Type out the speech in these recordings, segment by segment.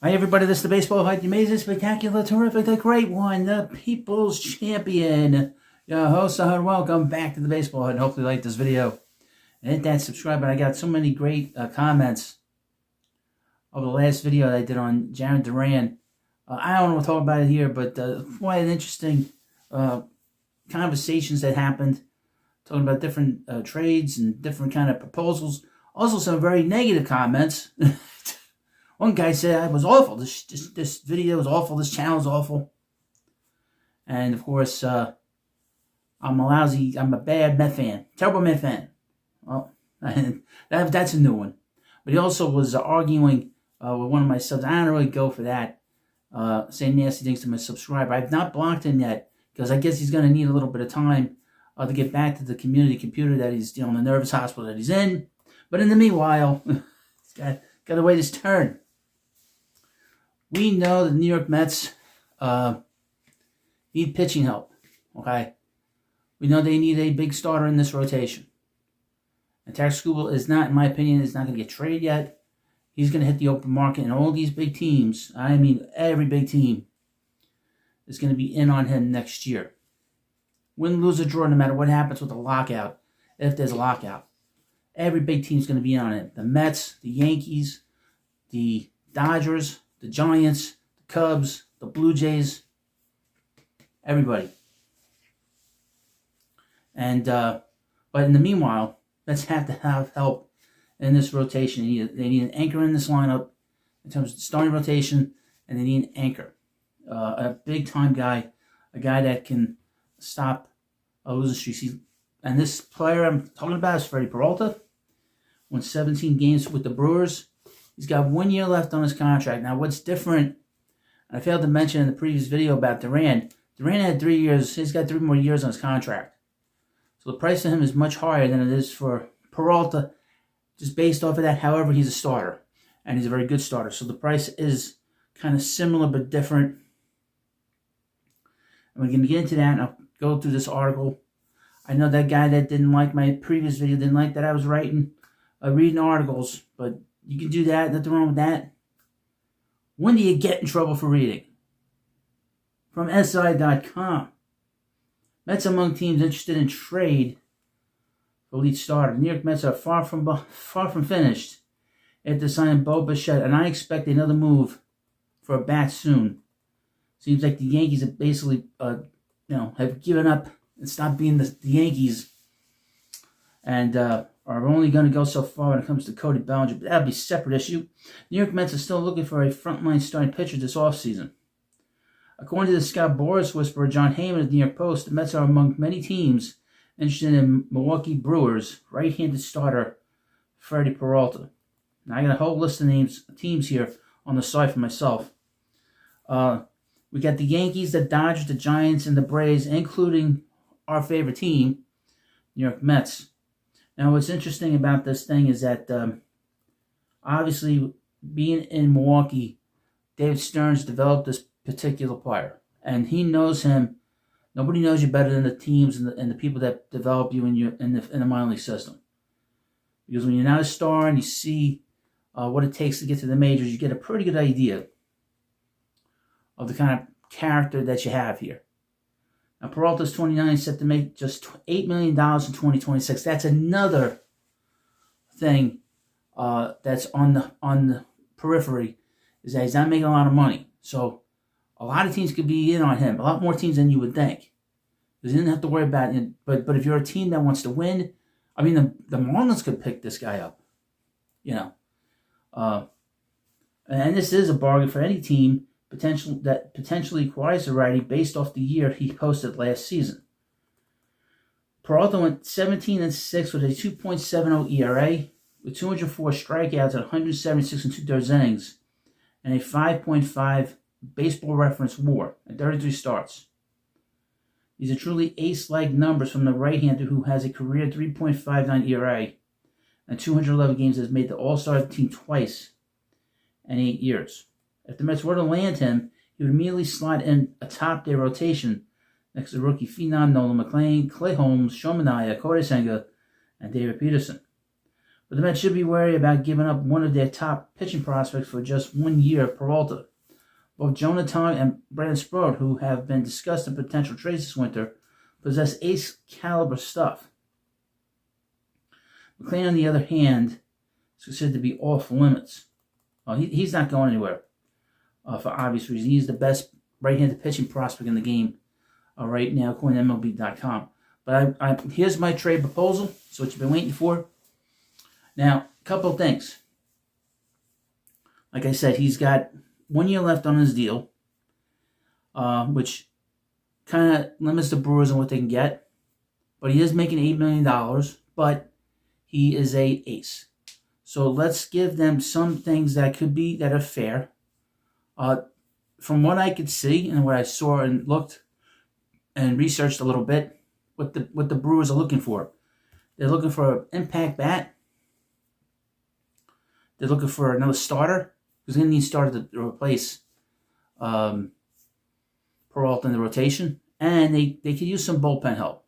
Hi everybody, this is the Baseball Hype, the amazing, spectacular, terrific, the great one, the People's Champion. Your host, welcome back to the Baseball Hype, and hopefully you like this video. And hit that subscribe button. I got so many great comments over the last video that I did on Jarren Duran. I don't want to talk about it here, but quite an interesting conversations that happened, talking about different trades and different kind of proposals. Also some very negative comments. One guy said I was awful. This video is awful. This channel is awful. And of course, I'm a bad Met fan. Terrible Met fan. Well, that's a new one. But he also was arguing with one of my subs. I don't really go for that. Saying nasty things to my subscriber. I've not blocked him yet because I guess he's going to need a little bit of time to get back to the community computer that he's, the nervous hospital that he's in. But in the meanwhile, he's got to wait his turn. We know the New York Mets need pitching help, okay? We know they need a big starter in this rotation. And Tarik Skubal is not, in my opinion, is not going to get traded yet. He's going to hit the open market, and all these big teams, I mean every big team, is going to be in on him next year. Win, lose, or draw, no matter what happens with the lockout, if there's a lockout. Every big team's going to be in on him. The Mets, the Yankees, the Dodgers, the Giants, the Cubs, the Blue Jays, everybody. And but in the meanwhile, Mets have to have help in this rotation. They need an anchor in this lineup in terms of the starting rotation, and they need an anchor, a big time guy, a guy that can stop a losing streak. And this player I'm talking about is Freddy Peralta. Won 17 games with the Brewers. He's got 1 year left on his contract. Now, what's different, I failed to mention in the previous video about Duran. Duran had 3 years. He's got 3 more years on his contract. So the price of him is much higher than it is for Peralta, just based off of that. However, he's a starter, and he's a very good starter. So the price is kind of similar but different. And we're going to get into that, and I'll go through this article. I know that guy that didn't like my previous video, didn't like that I was reading articles, but you can do that, nothing wrong with that. When do you get in trouble for reading? From SI.com. Mets among teams interested in trade for lead starter. New York Mets are far from finished after signing Bo Bichette, and I expect another move for a bat soon. Seems like the Yankees have basically, have given up and stopped being the Yankees, and are only going to go so far when it comes to Cody Bellinger, but that'll be a separate issue. New York Mets are still looking for a frontline starting pitcher this offseason. According to the Scott Boras whisperer John Heyman of the New York Post, the Mets are among many teams interested in Milwaukee Brewers right-handed starter Freddy Peralta. Now I got a whole list of teams here on the side for myself. We got the Yankees, the Dodgers, the Giants, and the Braves, including our favorite team, New York Mets. Now, what's interesting about this thing is that, obviously, being in Milwaukee, David Stearns developed this particular player, and he knows him. Nobody knows you better than the teams and the people that develop you in the minor league system. Because when you're not a star and you see what it takes to get to the majors, you get a pretty good idea of the kind of character that you have here. Now, Peralta's 29, set to make just $8 million in 2026. That's another thing that's on the periphery, is that he's not making a lot of money. So a lot of teams could be in on him, a lot more teams than you would think. Because you didn't have to worry about it. But if you're a team that wants to win, I mean, the Marlins could pick this guy up. And this is a bargain for any team that potentially acquires a righty based off the year he posted last season. Peralta went 17-6 with a 2.70 ERA, with 204 strikeouts at 176 2/3 innings, and a 5.5 baseball reference WAR at 33 starts. These are truly ace-like numbers from the right-hander who has a career 3.59 ERA and 211 games, has made the All-Star team twice in 8 years. If the Mets were to land him, he would immediately slot in a top-day rotation next to rookie phenom Nolan McLean, Clay Holmes, Sean Manaea, Corey Senga, and David Peterson. But the Mets should be wary about giving up one of their top pitching prospects for just 1 year. Peralta. Both Jonah Tong and Brandon Sproat, who have been discussed in potential trades this winter, possess ace-caliber stuff. McLean, on the other hand, is considered to be off limits. He's not going anywhere for obvious reasons. He's the best right-handed pitching prospect in the game right now, according to MLB.com. But here's my trade proposal. It's what you've been waiting for. Now, a couple of things. Like I said, he's got 1 year left on his deal, which kind of limits the Brewers on what they can get. But he is making $8 million, but he is a ace. So let's give them some things that are fair. From what I could see and what I saw and looked and researched a little bit, what the Brewers are looking for. They're looking for an impact bat. They're looking for another starter. Who's going to need a starter to replace Peralta in the rotation. And they could use some bullpen help.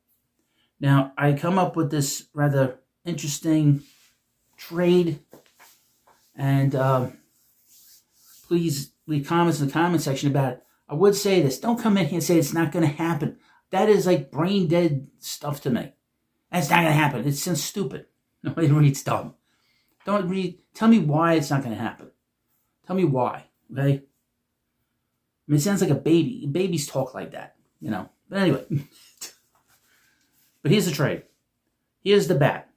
Now, I come up with this rather interesting trade. And please leave comments in the comment section about it. I would say this. Don't come in here and say it's not going to happen. That is like brain dead stuff to me. That's not going to happen. It sounds stupid. Nobody reads dumb. Don't read. Tell me why it's not going to happen. Tell me why, okay? I mean, it sounds like a baby. Babies talk like that, you know. But anyway. But here's the trade. Here's the bat.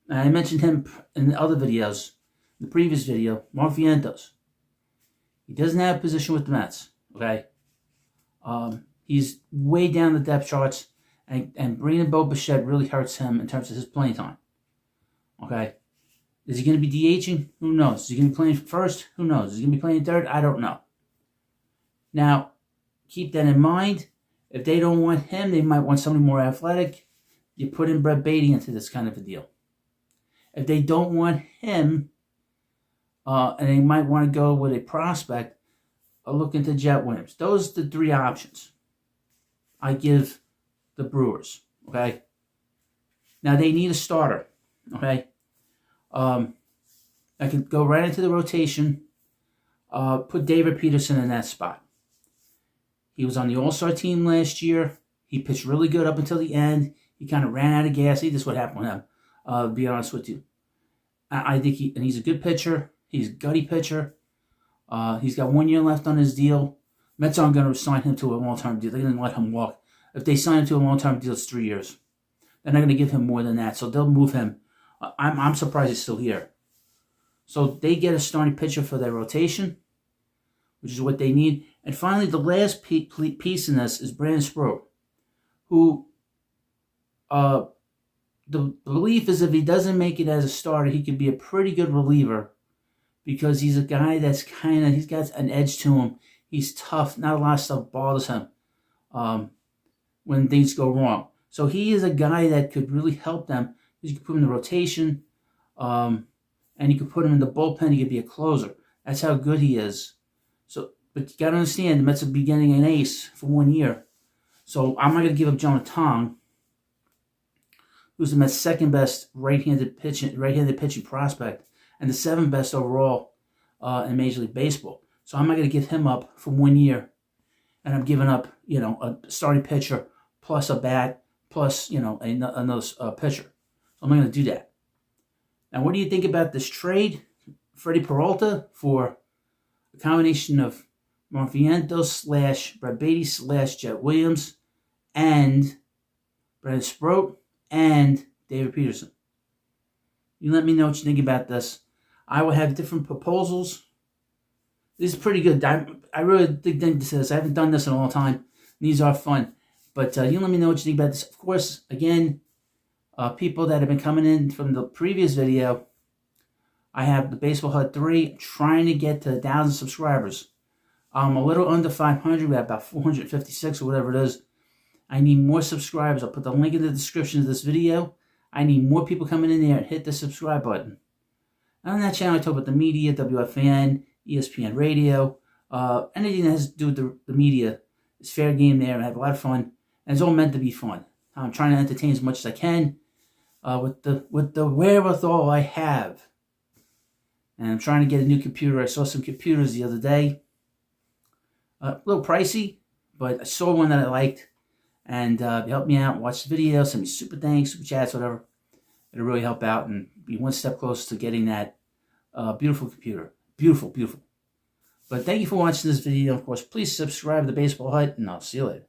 I mentioned him in the other videos. In the previous video, Mark Vientos. He doesn't have a position with the Mets, okay? He's way down the depth charts, and bringing Bo Bichette really hurts him in terms of his playing time, okay? Is he going to be DHing? Who knows? Is he going to be playing first? Who knows? Is he going to be playing third? I don't know. Now, keep that in mind. If they don't want him, they might want somebody more athletic. You put in Brett Beatty into this kind of a deal. If they don't want him, and they might want to go with a prospect, look into Jet Williams. Those are the three options I give the Brewers, okay? Now, they need a starter, okay? I could go right into the rotation, put David Peterson in that spot. He was on the All-Star team last year. He pitched really good up until the end. He kind of ran out of gas. See, this is what happened with him, to be honest with you. I think he's a good pitcher. He's a gutty pitcher. He's got 1 year left on his deal. Mets aren't going to sign him to a long-term deal. They're going to let him walk. If they sign him to a long-term deal, it's 3 years. They're not going to give him more than that, so they'll move him. I'm surprised he's still here. So they get a starting pitcher for their rotation, which is what they need. And finally, the last piece in this is Brandon Sproat, who the belief is if he doesn't make it as a starter, he could be a pretty good reliever because he's a guy that's he's got an edge to him. He's tough. Not a lot of stuff bothers him when things go wrong. So he is a guy that could really help them. You could put him in the rotation, and you could put him in the bullpen. He could be a closer. That's how good he is. So, but you got to understand, the Mets will be getting an ace for 1 year. So I'm not going to give up Jonah Tong, who's the Mets' second best right-handed pitching prospect, and the 7th best overall in Major League Baseball. So I'm not going to give him up for 1 year, and I'm giving up, a starting pitcher plus a bat plus, another pitcher. So I'm not going to do that. Now, what do you think about this trade? Freddy Peralta for a combination of Mark Vientos / Brett Beatty / Jet Williams and Brandon Sproat and David Peterson. You let me know what you think about this. I will have different proposals. This is pretty good. I really dig into this. I haven't done this in a long time. These are fun. But you let me know what you think about this. Of course, again, people that have been coming in from the previous video, I have the Baseball Hut 3 trying to get to 1,000 subscribers. I'm a little under 500. We have about 456 or whatever it is. I need more subscribers. I'll put the link in the description of this video. I need more people coming in there and hit the subscribe button. On that channel, I talk about the media, WFAN, ESPN Radio, anything that has to do with the media. It's fair game there. I have a lot of fun. And it's all meant to be fun. I'm trying to entertain as much as I can. with the wherewithal I have. And I'm trying to get a new computer. I saw some computers the other day. A little pricey, but I saw one that I liked. And help me out, watch the video, send me super thanks, super chats, whatever. It'll really help out and be one step closer to getting that beautiful computer. Beautiful, beautiful. But thank you for watching this video. Of course, please subscribe to the Baseball Hut, and I'll see you later.